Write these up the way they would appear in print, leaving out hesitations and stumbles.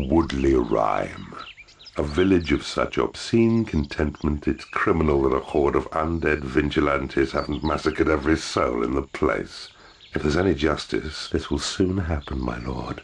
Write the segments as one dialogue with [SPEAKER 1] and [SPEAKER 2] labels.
[SPEAKER 1] Woodley Rhyme. A village of such obscene contentment, it's criminal that a horde of undead vigilantes haven't massacred every soul in the place. If there's any justice, this will soon happen, my lord.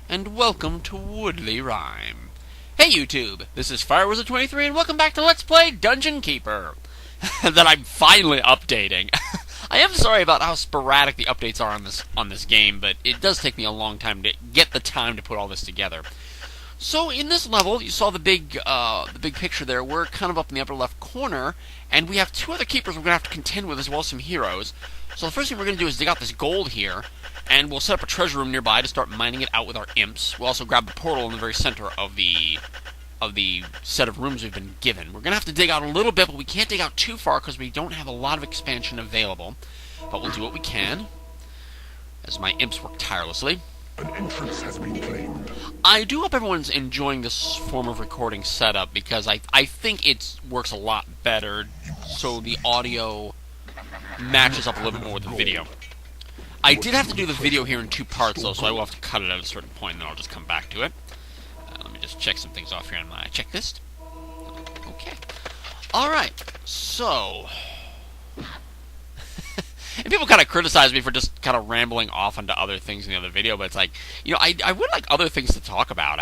[SPEAKER 2] And welcome to Woodley Rhyme. Hey YouTube, this is FireWizard23 and welcome back to Let's Play Dungeon Keeper. That I'm finally updating. I am sorry about how sporadic the updates are on this game, but it does take me a long time to get the time to put all this together. So in this level, you saw the big picture there. We're kind of up in the upper left corner, and we have two other keepers we're going to have to contend with as well as some heroes. So the first thing we're going to do is dig out this gold here, and we'll set up a treasure room nearby to start mining it out with our imps. We'll also grab the portal in the very center of the set of rooms we've been given. We're going to have to dig out a little bit, but we can't dig out too far because we don't have a lot of expansion available. But we'll do what we can, as my imps work tirelessly.
[SPEAKER 1] An entrance has been claimed.
[SPEAKER 2] I do hope everyone's enjoying this form of recording setup, because I think it works a lot better, so the audio matches up a little bit more with the video. I did have to do the video here in two parts, though, so I will have to cut it at a certain point, and then I'll just come back to it. Let me just check some things off here on my checklist. Okay. Alright, so... And people kind of criticize me for just kind of rambling off onto other things in the other video, but it's like, you know, I would like other things to talk about.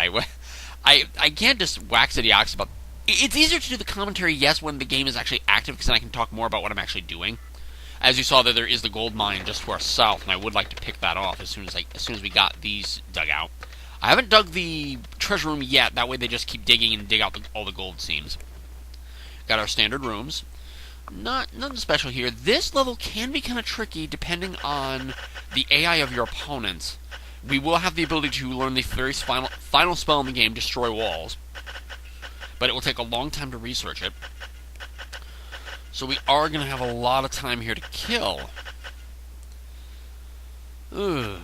[SPEAKER 2] I can't just wax idiots about... It's easier to do the commentary, yes, when the game is actually active, because then I can talk more about what I'm actually doing. As you saw, there is the gold mine just to our south, and I would like to pick that off as soon as we got these dug out. I haven't dug the treasure room yet. That way they just keep digging and dig out all the gold seams. Got our standard rooms. Nothing special here. This level can be kind of tricky depending on the AI of your opponents. We will have the ability to learn the very final spell in the game, Destroy Walls. But it will take a long time to research it. So we are going to have a lot of time here to kill. Ugh.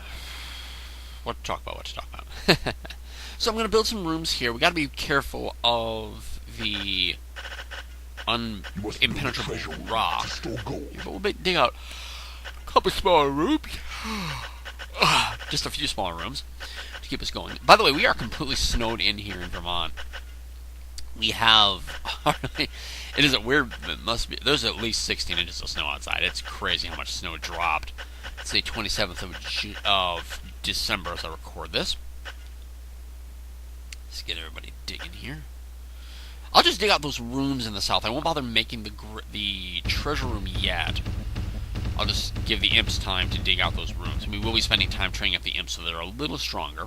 [SPEAKER 2] What to talk about, So I'm going to build some rooms here. We got to be careful of the impenetrable rock. But we'll dig out a couple smaller rooms. Just a few smaller rooms to keep us going. By the way, we are completely snowed in here in Vermont. We have... It isn't weird. It must be. There's at least 16 inches of snow outside. It's crazy how much snow dropped. It's the 27th of December as I record this. Let's get everybody digging here. I'll just dig out those rooms in the south. I won't bother making the treasure room yet. I'll just give the imps time to dig out those rooms. And we will be spending time training up the imps so they're a little stronger.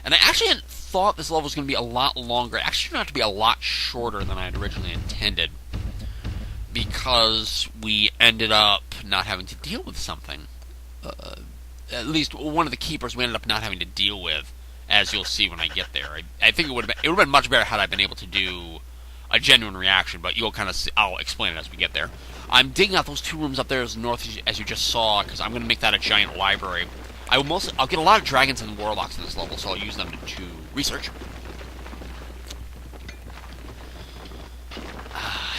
[SPEAKER 2] And I actually hadn't thought this level was going to be a lot longer. It actually turned out to be a lot shorter than I had originally intended, because we ended up not having to deal with something. At least one of the keepers we ended up not having to deal with, as you'll see when I get there. I think it would have been much better had I been able to do a genuine reaction, but you'll kind of see, I'll explain it as we get there. I'm digging out those two rooms up there as north, as you just saw, because I'm going to make that a giant library. I'll get a lot of dragons and warlocks in this level, so I'll use them to research.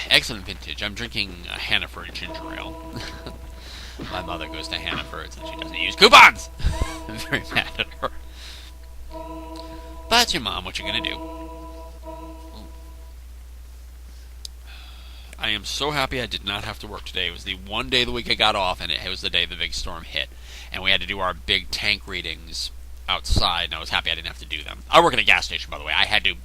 [SPEAKER 2] Excellent vintage. I'm drinking Hannaford ginger ale. My mother goes to Hannaford's and she doesn't use coupons! I'm very mad at her. But that's your mom, what you gonna do? I am so happy I did not have to work today. It was the one day of the week I got off, and it was the day the big storm hit. And we had to do our big tank readings outside, and I was happy I didn't have to do them. I work at a gas station, by the way. I had to...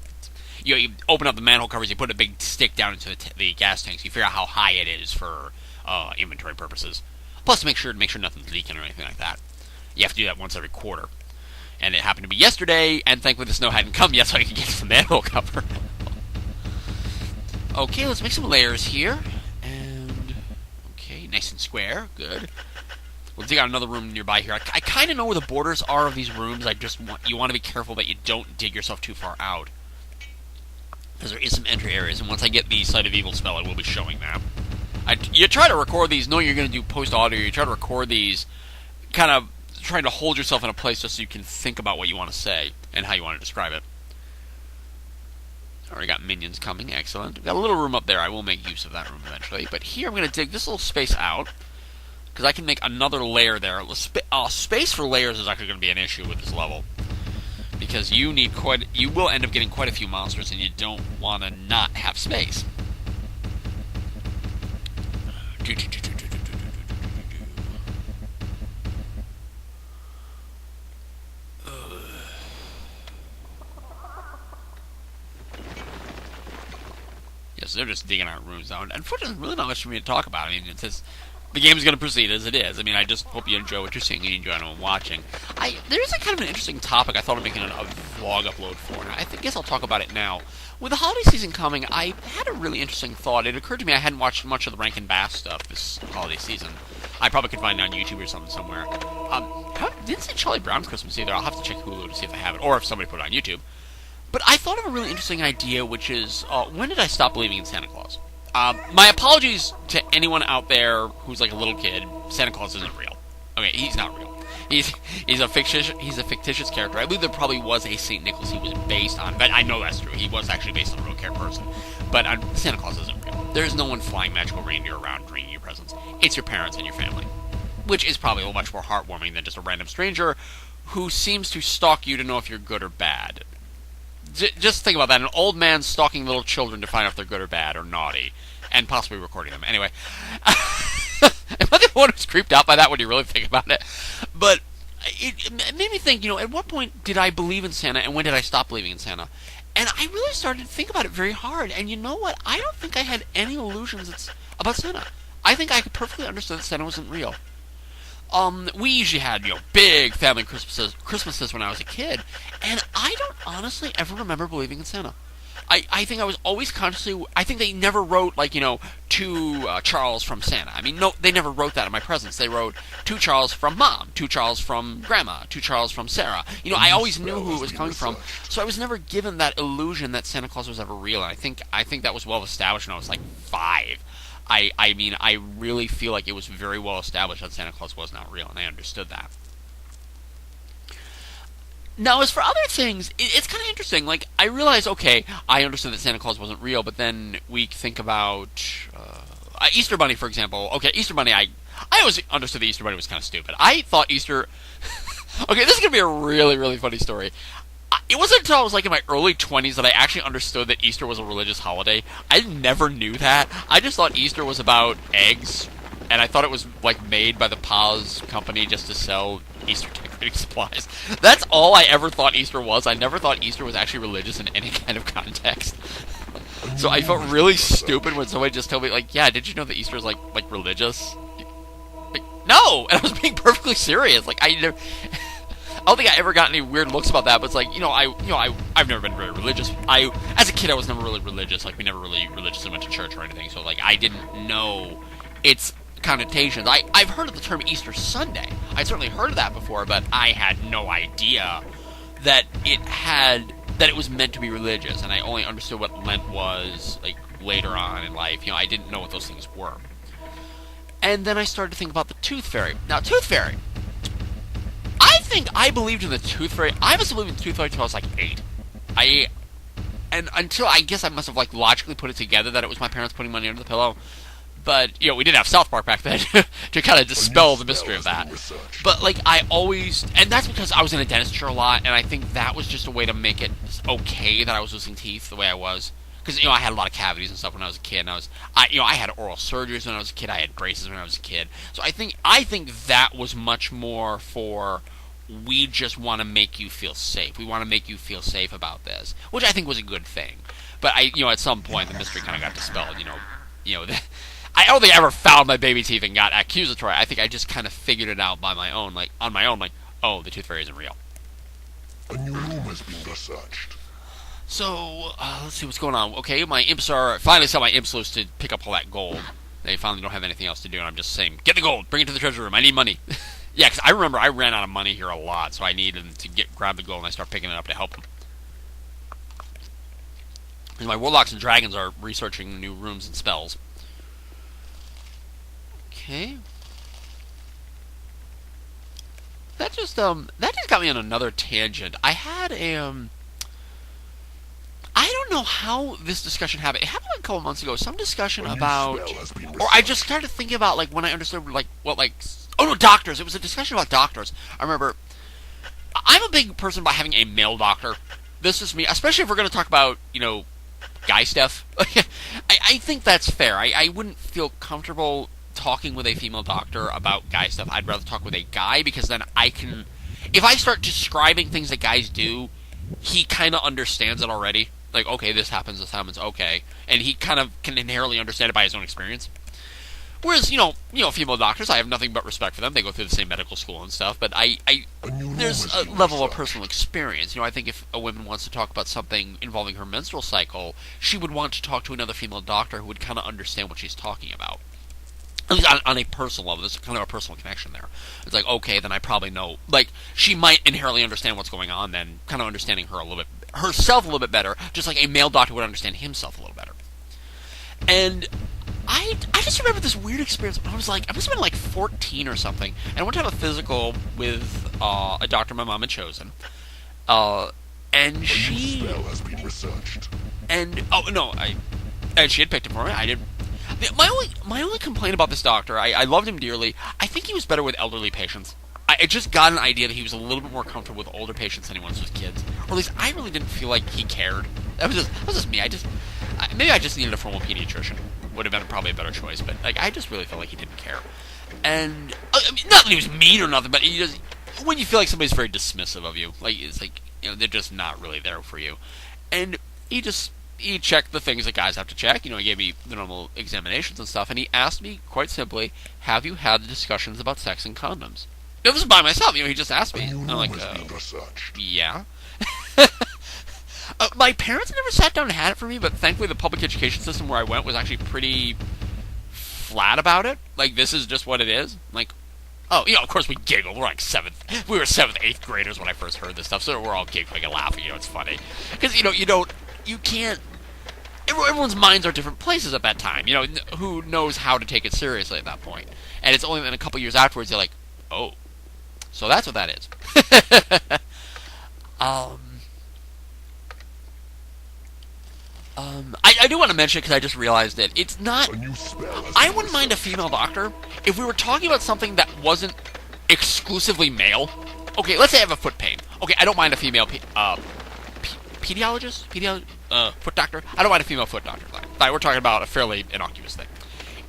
[SPEAKER 2] You open up the manhole covers, you put a big stick down into the gas tanks, you figure out how high it is for inventory purposes. Plus, to make sure nothing's leaking or anything like that. You have to do that once every quarter. And it happened to be yesterday, and thankfully the snow hadn't come yet, so I could get to the manhole cover. Okay, let's make some layers here. And... okay, nice and square. Good. We'll dig out another room nearby here. I kind of know where the borders are of these rooms. You want to be careful that you don't dig yourself too far out, because there is some entry areas, and once I get the Sight of Evil spell, I will be showing that. You try to record these knowing you're going to do post audio. You try to record these kind of trying to hold yourself in a place just so you can think about what you want to say and how you want to describe it. Already got minions coming, excellent. We've got a little room up there. I will make use of that room eventually. But here I'm going to dig this little space out because I can make another layer there. Space for layers is actually going to be an issue with this level because you will end up getting quite a few monsters, and you don't want to not have space. Yes, they're just digging out rooms now. And unfortunately, really not much for me to talk about. I mean, it's just, the game is going to proceed as it is. I mean, I just hope you enjoy what you're seeing and you enjoy what I'm watching. There's a kind of an interesting topic I thought of making a vlog upload for, and I guess I'll talk about it now. With the holiday season coming, I had a really interesting thought. It occurred to me I hadn't watched much of the Rankin Bass stuff this holiday season. I probably could find it on YouTube or something somewhere. Didn't see Charlie Brown's Christmas either. I'll have to check Hulu to see if they have it, or if somebody put it on YouTube. But I thought of a really interesting idea, which is, when did I stop believing in Santa Claus? My apologies to anyone out there who's like a little kid. Santa Claus isn't real. Okay, he's not real. He's a fictitious character. I believe there probably was a St. Nicholas he was based on, but I know that's true. He was actually based on a real person. But Santa Claus isn't real. There's no one flying magical reindeer around bringing you presents. It's your parents and your family, which is probably a little much more heartwarming than just a random stranger who seems to stalk you to know if you're good or bad. Just think about that. An old man stalking little children to find out if they're good or bad or naughty, and possibly recording them. Anyway, am I the one who's creeped out by that when you really think about it? But it made me think, at what point did I believe in Santa, and when did I stop believing in Santa? And I really started to think about it very hard. And you know what? I don't think I had any illusions about Santa. I think I could perfectly understand that Santa wasn't real. We usually had, big family Christmases when I was a kid, and I don't honestly ever remember believing in Santa. I think I was always I think they never wrote, to Charles from Santa. I mean, no, they never wrote that in my presents. They wrote, to Charles from Mom, to Charles from Grandma, to Charles from Sarah. I always knew who it was coming from, so I was never given that illusion that Santa Claus was ever real, and I think that was well established when I was, 5. I mean, I really feel like it was very well established that Santa Claus was not real, and I understood that. Now, as for other things, it's kind of interesting. I realized, okay, I understood that Santa Claus wasn't real, but then we think about Easter Bunny, for example. Okay, Easter Bunny, I always understood the Easter Bunny was kind of stupid. I thought Easter... Okay, this is going to be a really, really funny story. It wasn't until I was in my early 20s that I actually understood that Easter was a religious holiday. I never knew that. I just thought Easter was about eggs, and I thought it was made by the Paws company just to sell Easter decorating supplies. That's all I ever thought Easter was. I never thought Easter was actually religious in any kind of context. So I felt really stupid when somebody just told me, yeah, did you know that Easter is religious? No! And I was being perfectly serious. I don't think I ever got any weird looks about that, but it's I've never been very religious. As a kid, I was never really religious. We never really religiously went to church or anything, so I didn't know its connotations. I've heard of the term Easter Sunday. I'd certainly heard of that before, but I had no idea that it was meant to be religious, and I only understood what Lent was later on in life. I didn't know what those things were. And then I started to think about the Tooth Fairy. Now, Tooth Fairy. I think I believed in the Tooth Fairy. I must have believed in the Tooth Fairy until I was 8. And until I guess I must have logically put it together that it was my parents putting money under the pillow. But we didn't have South Park back then to kind of dispel the mystery of that. But I always, and that's because I was in a dentist chair a lot, and I think that was just a way to make it okay that I was losing teeth the way I was. Because I had a lot of cavities and stuff when I was a kid, and I had oral surgeries when I was a kid. I had braces when I was a kid. So I think that was much more for, we just want to make you feel safe. We want to make you feel safe about this, which I think was a good thing. But at some point the mystery kind of got dispelled. I don't think I ever found my baby teeth and got accusatory. I think I just kind of figured it out by my own, on my own. Oh, the Tooth Fairy isn't real.
[SPEAKER 3] A new room has been researched.
[SPEAKER 2] So, let's see what's going on. Okay, my imps are... Finally saw my imps loose to pick up all that gold. They finally don't have anything else to do, and I'm just saying, get the gold, bring it to the treasure room, I need money. Yeah, because I remember I ran out of money here a lot, so I needed to grab the gold, and I start picking it up to help them. And my warlocks and dragons are researching new rooms and spells. Okay. That just got me on another tangent. I had I don't know how this discussion happened. It happened like a couple months ago. Some discussion about, or I just started thinking about like when I understood like what like, oh no, doctors. It was a discussion about doctors. I remember. I'm a big person about having a male doctor. This is me, especially if we're going to talk about guy stuff. I think that's fair. I wouldn't feel comfortable talking with a female doctor about guy stuff. I'd rather talk with a guy because then I can, if I start describing things that guys do, he kind of understands it already. Like, okay, this happens, okay. And he kind of can inherently understand it by his own experience. Whereas, female doctors, I have nothing but respect for them. They go through the same medical school and stuff. But there's a level of personal experience. I think if a woman wants to talk about something involving her menstrual cycle, she would want to talk to another female doctor who would kind of understand what she's talking about. At least on a personal level, there's kind of a personal connection there. It's like, okay, then I probably know. Like, she might inherently understand what's going on, then kind of understanding herself a little bit better, just like a male doctor would understand himself a little better. And I just remember this weird experience when I must have been like 14 or something, and I went to have a physical with a doctor my mom had chosen. And she...
[SPEAKER 3] spell has been researched.
[SPEAKER 2] And, and she had picked it for me. I did. My only complaint about this doctor, I loved him dearly. I think he was better with elderly patients. I just got an idea that he was a little bit more comfortable with older patients than he was with kids. Or at least I really didn't feel like he cared. That was just me. Maybe I just needed a formal pediatrician. Would have been probably a better choice, but I just really felt like he didn't care. And not that he was mean or nothing, but he just, when you feel like somebody's very dismissive of you, like it's like they're just not really there for you. And he checked the things that guys have to check. He gave me the normal examinations and stuff, and he asked me quite simply, "Have you had the discussions about sex and condoms?" It was by myself. He just asked me. And I'm like, yeah. My parents never sat down and had it for me, but thankfully the public education system where I went was actually pretty flat about it. Like, this is just what it is. Like, of course we giggled. We're like we were 7th, 8th graders when I first heard this stuff, so we're all giggling and laughing. It's funny. Because, you can't, everyone's minds are different places at that time. Who knows how to take it seriously at that point? And it's only then a couple years afterwards you're like, oh, so that's what that is. I do want to mention, because I just realized it, it's not... I wouldn't mind a female doctor if we were talking about something that wasn't exclusively male. Okay, let's say I have a foot pain. Okay, I don't mind a female pediatrician? Foot doctor? I don't mind a female foot doctor. Like, we're talking about a fairly innocuous thing.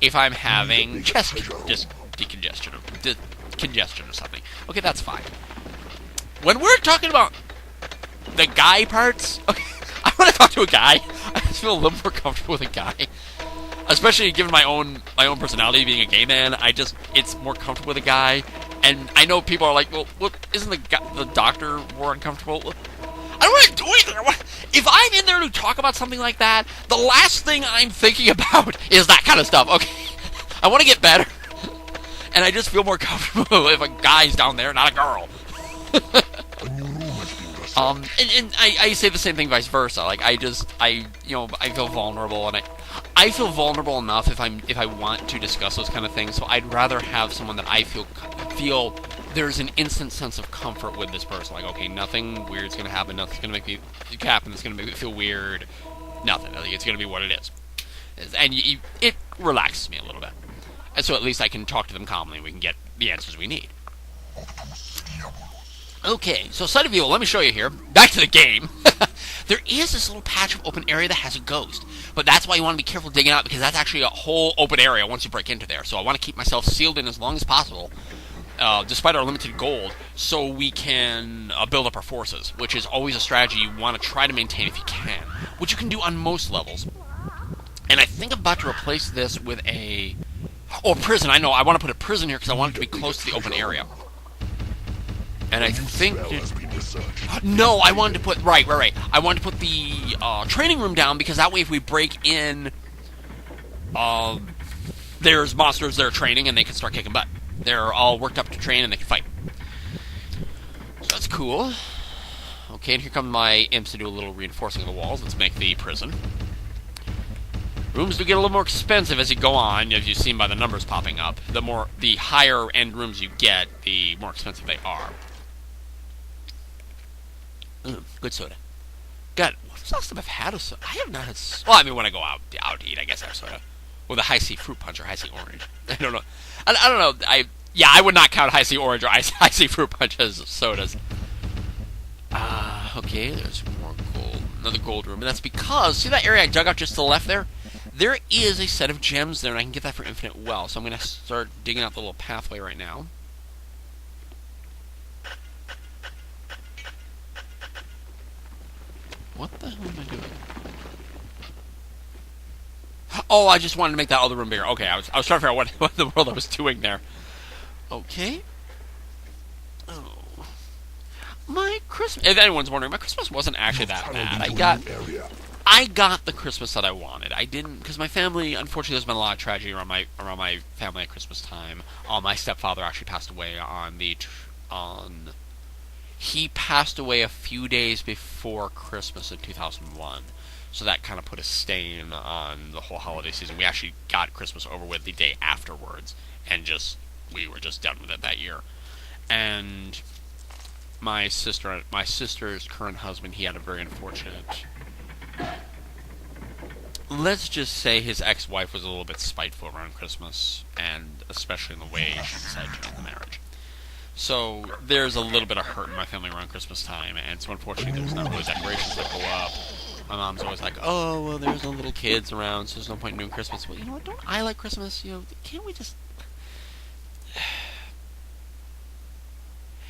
[SPEAKER 2] If I'm having chest congestion or something, okay, that's fine. When we're talking about the guy parts, okay, I want to talk to a guy. I just feel a little more comfortable with a guy, especially given my own personality, being a gay man. It's more comfortable with a guy. And I know people are like, well, isn't the doctor more uncomfortable? I don't want to do anything. If I'm in there to talk about something like that, the last thing I'm thinking about is that kind of stuff. Okay, I want to get better, and I just feel more comfortable if a guy's down there, not a girl. And I say the same thing vice versa. Like, I feel vulnerable, and I feel vulnerable enough if I want to discuss those kind of things. So I'd rather have someone that I feel there's an instant sense of comfort with this person. Like, okay, nothing weird's gonna happen. Nothing's gonna make me happen. That's gonna make me feel weird. Nothing. Like, it's gonna be what it is, and it relaxes me a little bit. And so at least I can talk to them calmly, and we can get the answers we need. Okay, so site of evil, let me show you here. Back to the game. There is this little patch of open area that has a ghost, but that's why you want to be careful digging out, because that's actually a whole open area once you break into there. So I want to keep myself sealed in as long as possible, despite our limited gold, so we can build up our forces, which is always a strategy you want to try to maintain if you can, which you can do on most levels. And I think I'm about to replace this with a prison. I know, I want to put a prison here because I want it to be close to the open area. And I think... No, I wanted to put... Right. I wanted to put the training room down, because that way if we break in, there's monsters that are training and they can start kicking butt. They're all worked up to train and they can fight. So that's cool. Okay, and here come my imps to do a little reinforcing of the walls. Let's make the prison. Rooms do get a little more expensive as you go on, as you've seen by the numbers popping up. The higher end rooms you get, the more expensive they are. Good soda. God, when's the last time I've had a soda? I have not had. Well, I mean, when I go out to eat, I guess I have soda. With a High C fruit punch or High C orange. I don't know. I don't know. I would not count High C orange or High C fruit punch as sodas. Okay, there's more gold. Another gold room. And that's because, see that area I dug out just to the left there? There is a set of gems there, and I can get that for infinite well. So I'm going to start digging out the little pathway right now. What the hell am I doing? Oh, I just wanted to make that other room bigger. Okay, I was trying to figure out what in the world I was doing there. Okay. Oh. My Christmas... If anyone's wondering, my Christmas wasn't actually that bad. I got the Christmas that I wanted. I didn't... Because my family... Unfortunately, there's been a lot of tragedy around my family at Christmas time. My stepfather actually passed away He passed away a few days before Christmas in 2001. So that kind of put a stain on the whole holiday season. We actually got Christmas over with the day afterwards. And we were just done with it that year. And my sister's current husband, he had a very unfortunate... Let's just say his ex-wife was a little bit spiteful around Christmas. And especially in the way she decided to end the marriage. So there's a little bit of hurt in my family around Christmas time, and so unfortunately there's not really decorations that go up. My mom's always like, oh, well, there's no little kids around, so there's no point in doing Christmas. Well, you know what, don't I like Christmas? Can't we just...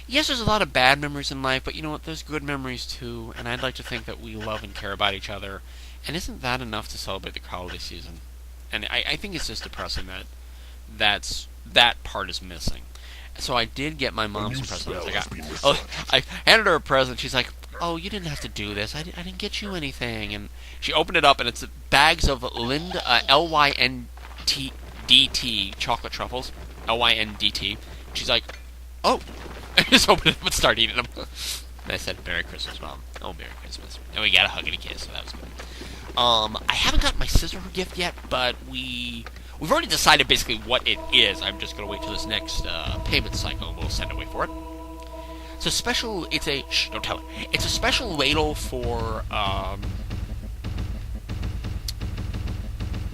[SPEAKER 2] Yes, there's a lot of bad memories in life, but you know what, there's good memories too, and I'd like to think that we love and care about each other, and isn't that enough to celebrate the holiday season? And I think it's just depressing that part is missing. So I did get my mom some presents. I handed her a present. She's like, "Oh, you didn't have to do this. I didn't get you anything." And she opened it up, and it's bags of LYNDT chocolate truffles. LYNDT. She's like, "Oh," I just opened it up and started eating them. And I said, "Merry Christmas, Mom." Oh, Merry Christmas. And we got a hug and a kiss, so that was good. I haven't got my sister her gift yet, but we've already decided basically what it is. I'm just going to wait till this next payment cycle and we'll send away for it. It's a special... Shh, don't tell her. It's a special ladle for...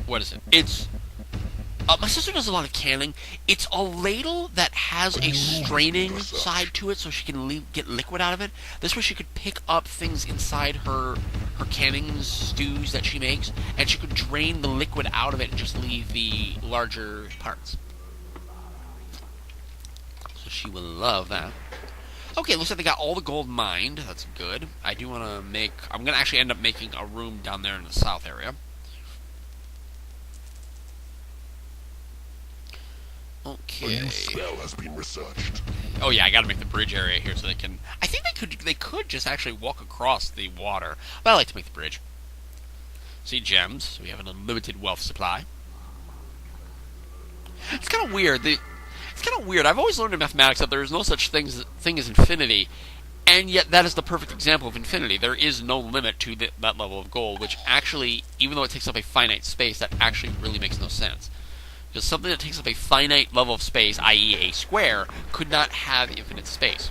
[SPEAKER 2] what is it? It's... my sister does a lot of canning. It's a ladle that has a straining side to it so she can get liquid out of it. This way she could pick up things inside her canning stews that she makes, and she could drain the liquid out of it and just leave the larger parts. So she will love that. Okay, looks like they got all the gold mined. That's good. I do want to make... I'm going to actually end up making a room down there in the south area. Okay.
[SPEAKER 3] A new spell has been researched.
[SPEAKER 2] Oh yeah, I gotta make the bridge area here so they can... I think they could just actually walk across the water. But I like to make the bridge. See, gems. So we have an unlimited wealth supply. It's kind of weird. It's kind of weird. I've always learned in mathematics that there is no such thing as infinity. And yet that is the perfect example of infinity. There is no limit to that level of gold, which actually, even though it takes up a finite space, that actually really makes no sense. Because something that takes up a finite level of space, i.e. a square, could not have infinite space.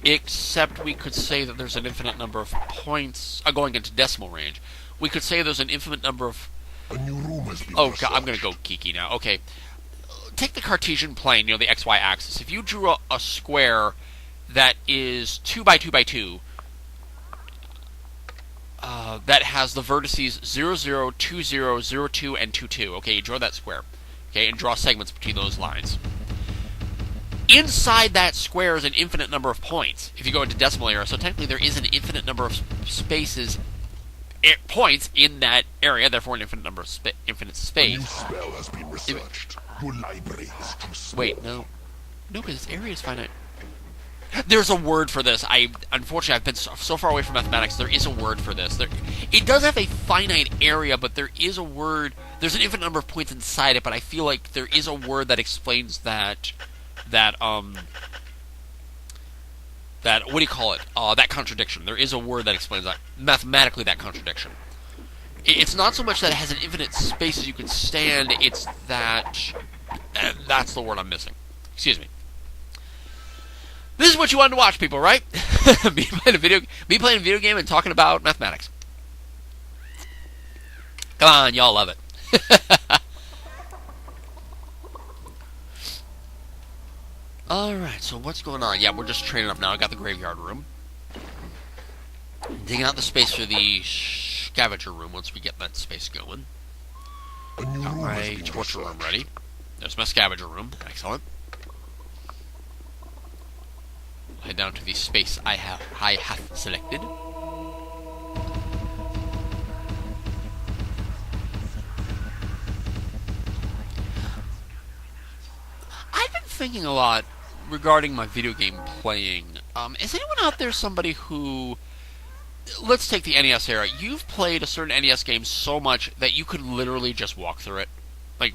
[SPEAKER 2] Except we could say that there's an infinite number of points... going into decimal range. We could say there's an infinite number of...
[SPEAKER 3] A new room has been
[SPEAKER 2] Oh, God, I'm going to go geeky now. Okay. Take the Cartesian plane, the XY axis. If you drew a square that is 2 by 2 by 2... that has the vertices 0, 0, 2, 0, 0, 2, and 2, 2. Okay, you draw that square. Okay, and draw segments between those lines. Inside that square is an infinite number of points, if you go into decimal area. So technically there is an infinite number of points in that area, therefore an infinite number of infinite space.
[SPEAKER 3] A new spell has been researched. Your library is too small.
[SPEAKER 2] Wait, no. No, because this area is finite. There's a word for this. Unfortunately, I've been so far away from mathematics. There is a word for this. It does have a finite area, but there is a word. There's an infinite number of points inside it, but I feel like there is a word that explains that what do you call it? That contradiction. There is a word that explains that mathematically. That contradiction. It's not so much that it has an infinite space as you can stand, it's that... that's the word I'm missing. Excuse me. This is what you wanted to watch, people, right? me playing a video game and talking about mathematics. Come on, y'all love it. Alright, so what's going on? Yeah, we're just training up now. I got the graveyard room. Digging out the space for the scavenger room once we get that space going. Got my torture room ready. There's my scavenger room. Excellent. Head down to the space I have selected. I've been thinking a lot regarding my video game playing. Is anyone out there somebody who... Let's take the NES era. You've played a certain NES game so much that you could literally just walk through it.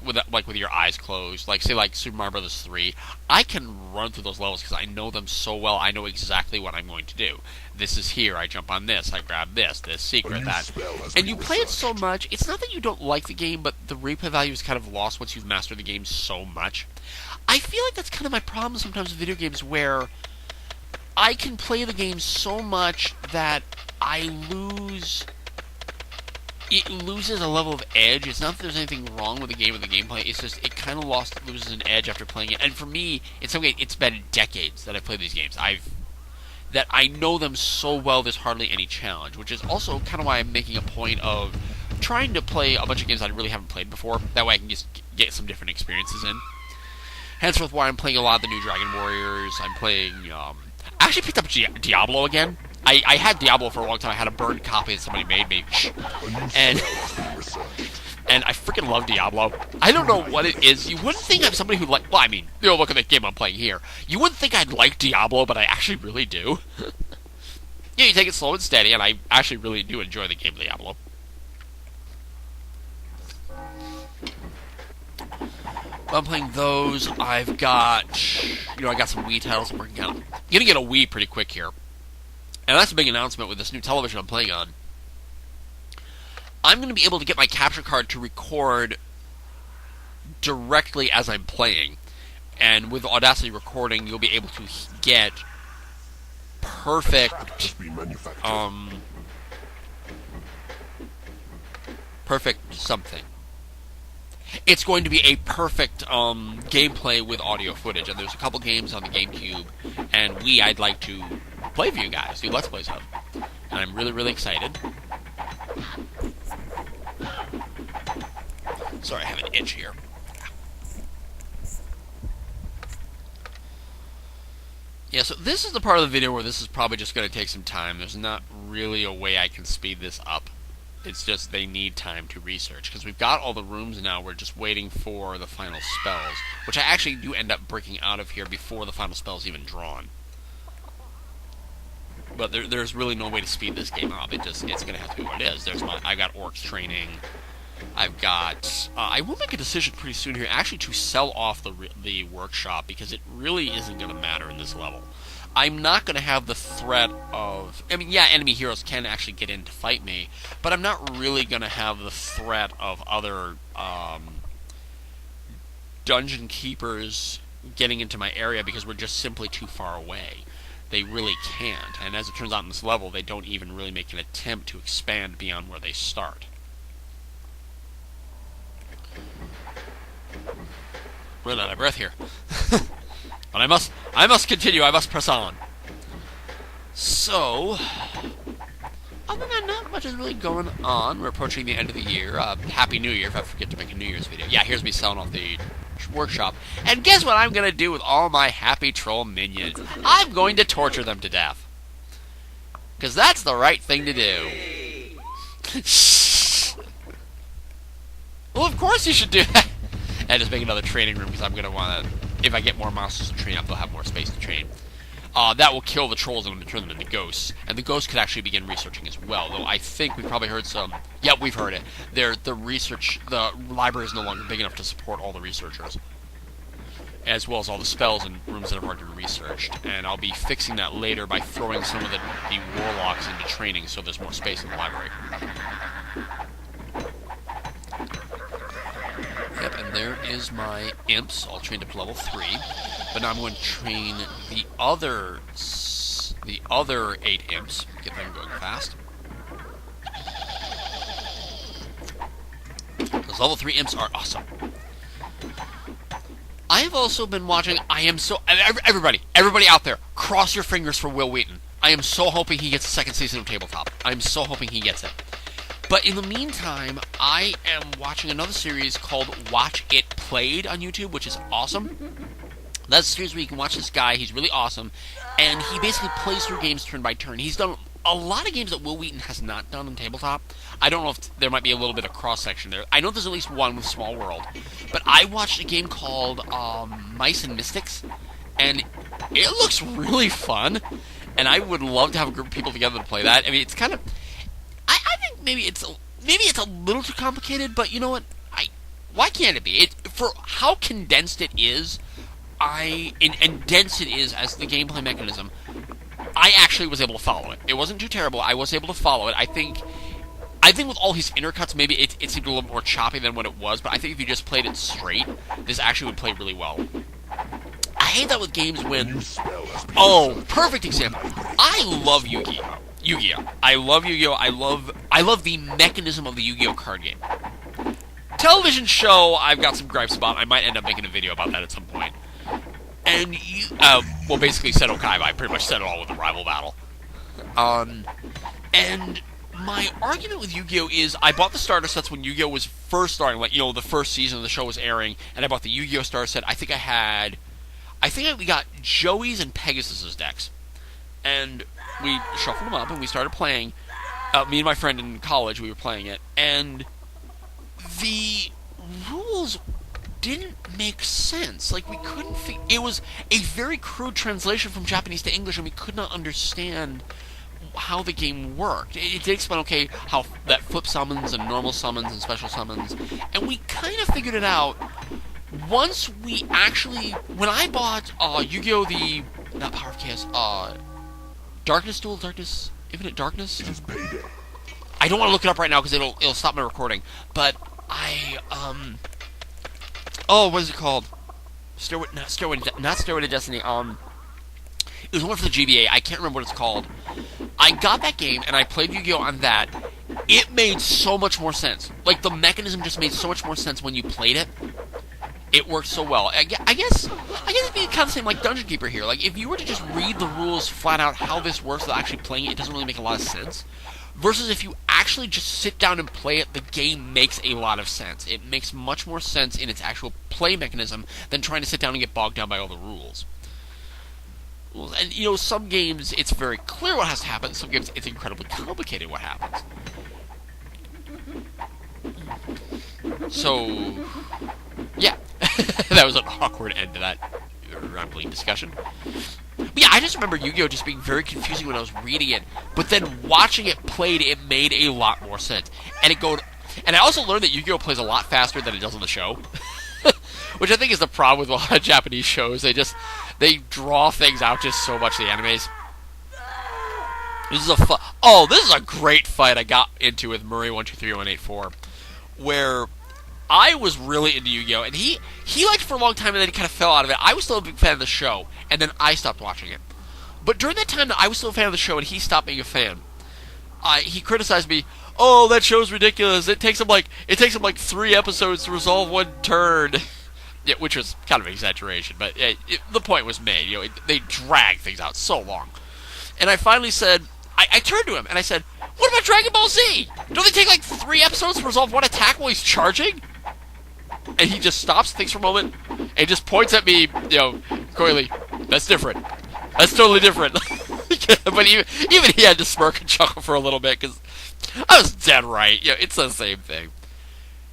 [SPEAKER 2] With your eyes closed, say Super Mario Bros. 3, I can run through those levels because I know them so well. I know exactly what I'm going to do. This is here. I jump on this. I grab this secret, that. And you play it so much. It's not that you don't like the game, but the replay value is kind of lost once you've mastered the game so much. I feel like that's kind of my problem sometimes with video games, where I can play the game so much that I lose... It loses a level of edge. It's not that there's anything wrong with the game or the gameplay. It's just it kind of loses an edge after playing it. And for me, in some ways, it's been decades that I've played these games. That I know them so well. There's hardly any challenge, which is also kind of why I'm making a point of trying to play a bunch of games I really haven't played before. That way, I can just get some different experiences in. Henceforth, why I'm playing a lot of the new Dragon Warriors. I'm playing. I actually picked up Diablo again. I had Diablo for a long time. I had a burned copy that somebody made me. And I freaking love Diablo. I don't know what it is. You wouldn't think I'm somebody who look at the game I'm playing here. You wouldn't think I'd like Diablo, but I actually really do. Yeah, you take it slow and steady, and I actually really do enjoy the game Diablo. I'm playing those. I've got, I got some Wii titles I'm working on. I'm gonna get a Wii pretty quick here. And that's a big announcement with this new television I'm playing on. I'm going to be able to get my capture card to record directly as I'm playing. And with Audacity recording, you'll be able to get perfect... perfect something. It's going to be a perfect gameplay with audio footage. And there's a couple games on the GameCube and Wii I'd like to play for you guys, do Let's Plays of. And I'm really, really excited. Sorry, I have an itch here. Yeah, so this is the part of the video where this is probably just going to take some time. There's not really a way I can speed this up. It's just they need time to research. Because we've got all the rooms now, we're just waiting for the final spells. Which I actually do end up breaking out of here before the final spell's even drawn. But there's really no way to speed this game up. It's going to have to be what it is. I got orcs training. I've got... I will make a decision pretty soon here, actually, to sell off the workshop, because it really isn't going to matter in this level. I'm not going to have the threat of... enemy heroes can actually get in to fight me, but I'm not really going to have the threat of other dungeon keepers getting into my area, because we're just simply too far away. They really can't, and as it turns out in this level, they don't even really make an attempt to expand beyond where they start. Run out of breath here. But I must continue, I must press on. So, other than that, not much is really going on. We're approaching the end of the year. Happy New Year, if I forget to make a New Year's video. Yeah, here's me selling off the workshop. And guess what I'm going to do with all my happy troll minions? I'm going to torture them to death. Because that's the right thing to do. Well, of course you should do that. And just make another training room, because I'm going to want to... If I get more monsters to train up, they'll have more space to train. That will kill the trolls and turn them into ghosts. And the ghosts could actually begin researching as well. Though I think we've probably heard some... Yep, we've heard it. The library is no longer big enough to support all the researchers. As well as all the spells and rooms that have already been researched. And I'll be fixing that later by throwing some of the warlocks into training so there's more space in the library. there is my imps, all trained up to level 3. But now I'm going to train the other 8 imps. Get them going fast. Those level 3 imps are awesome. I have also been watching. Everybody out there, cross your fingers for Will Wheaton. I am so hoping he gets a second season of Tabletop. I'm so hoping he gets it. But in the meantime, I am watching another series called Watch It Played on YouTube, which is awesome. That's a series where you can watch this guy. He's really awesome, and he basically plays through games turn by turn. He's done a lot of games that Will Wheaton has not done on Tabletop. I don't know if there might be a little bit of cross-section there. I know there's at least one with Small World. But I watched a game called Mice and Mystics, and it looks really fun, and I would love to have a group of people together to play that. I mean, it's kind of... I think maybe it's a little too complicated, but you know what? Why can't it be? For how condensed it is, and dense it is as the gameplay mechanism, I actually was able to follow it. It wasn't too terrible. I was able to follow it. I think with all his intercuts, maybe it seemed a little more choppy than what it was, but I think if you just played it straight, this actually would play really well. I hate that with games when... Oh, perfect example. I love Yu-Gi-Oh! I love Yu-Gi-Oh! I love the mechanism of the Yu-Gi-Oh! Card game. Television show, I've got some gripes about. I might end up making a video about that at some point. And basically Seto Kaiba. I pretty much said it all with the rival battle. And my argument with Yu-Gi-Oh! Is I bought the starter sets when Yu-Gi-Oh! Was first starting, like, the first season of the show was airing, and I bought the Yu-Gi-Oh! Starter set. I think we got Joey's and Pegasus's decks. And we shuffled them up, and we started playing. Me and my friend in college, we were playing it, and the rules didn't make sense. Like, we couldn't it was a very crude translation from Japanese to English, and we could not understand how the game worked. It did explain, okay, how that flip summons and normal summons and special summons, and we kind of figured it out once we actually... When I bought Yu-Gi-Oh! Not Power of Chaos, Infinite Darkness?
[SPEAKER 3] It is payday.
[SPEAKER 2] I don't want to look it up right now because it'll stop my recording, but what is it called? Not Stairway to Destiny. It was one for the GBA. I can't remember what it's called. I got that game, and I played Yu-Gi-Oh! On that. It made so much more sense. Like, the mechanism just made so much more sense when you played it. It worked so well. I guess it'd be kind of the same like Dungeon Keeper here. Like, if you were to just read the rules flat out how this works without actually playing it, it doesn't really make a lot of sense. Versus if you actually just sit down and play it, the game makes a lot of sense. It makes much more sense in its actual play mechanism than trying to sit down and get bogged down by all the rules. And, some games, it's very clear what has to happen. Some games, it's incredibly complicated what happens. So, yeah. That was an awkward end to that rambling discussion. But yeah, I just remember Yu-Gi-Oh! Just being very confusing when I was reading it, but then watching it played, it made a lot more sense. And I also learned that Yu-Gi-Oh! Plays a lot faster than it does on the show. Which I think is the problem with a lot of Japanese shows. They draw things out just so much, the animes. This is a great fight I got into with Murray123184, where I was really into Yu-Gi-Oh! And he liked it for a long time, and then he kind of fell out of it. I was still a big fan of the show, and then I stopped watching it. But during that time that I was still a fan of the show, and he stopped being a fan, he criticized me. Oh, that show's ridiculous. It takes him like 3 episodes to resolve one turn. Yeah, which was kind of an exaggeration, but the point was made. They drag things out so long. And I finally said, I turned to him and I said, "What about Dragon Ball Z? Don't they take like 3 episodes to resolve one attack while he's charging?" And he just stops, thinks for a moment, and just points at me, coyly. That's different. That's totally different. But even he had to smirk and chuckle for a little bit because I was dead right. It's the same thing.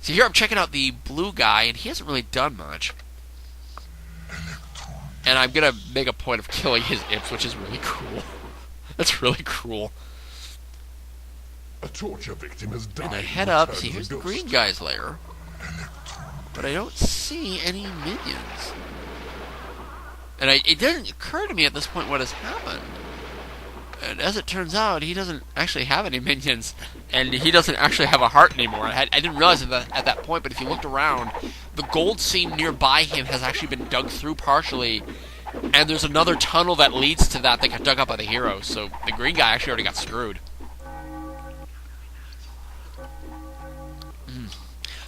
[SPEAKER 2] So here I'm checking out the blue guy, and he hasn't really done much. And I'm going to make a point of killing his imps, which is really cool. That's really cool.
[SPEAKER 3] A torture victim has died.
[SPEAKER 2] And I head up, see, here's the green guy's lair. But I don't see any minions. And it didn't occur to me at this point what has happened. And as it turns out, he doesn't actually have any minions, and he doesn't actually have a heart anymore. I didn't realize it at that point, but if you looked around, the gold seam nearby him has actually been dug through partially, and there's another tunnel that leads to that got dug up by the heroes. So the green guy actually already got screwed.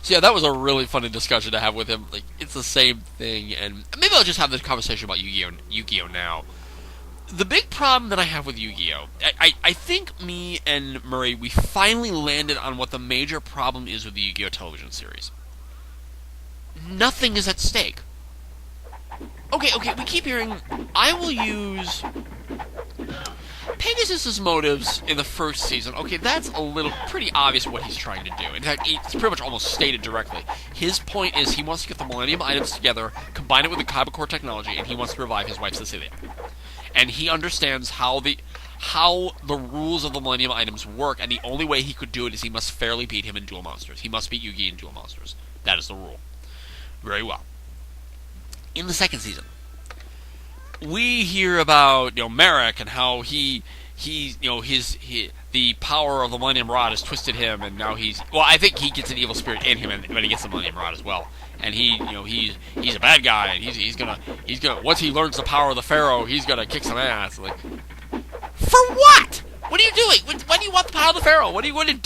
[SPEAKER 2] So yeah, that was a really funny discussion to have with him. Like, it's the same thing, and maybe I'll just have this conversation about Yu-Gi-Oh now. The big problem that I have with Yu-Gi-Oh, I think me and Murray, we finally landed on what the major problem is with the Yu-Gi-Oh television series. Nothing is at stake. Okay, we keep hearing, I will use Pegasus's motives in the first season. Okay, that's a little pretty obvious what he's trying to do. In fact, it's pretty much almost stated directly. His point is he wants to get the Millennium items together, combine it with the Kyber Core technology, and he wants to revive his wife Cecilia. And he understands how the rules of the Millennium items work, and the only way he could do it is he must fairly beat him in Duel Monsters. He must beat Yugi in Duel Monsters. That is the rule. Very well. In the second season, we hear about Merrick and how the power of the Millennium Rod has twisted him, and now I think he gets an evil spirit in him, but he gets the Millennium Rod as well. And he's a bad guy, and he's gonna once he learns the power of the Pharaoh, he's gonna kick some ass. Like, for what? What are you doing? When do you want the power of the Pharaoh? What are you going to do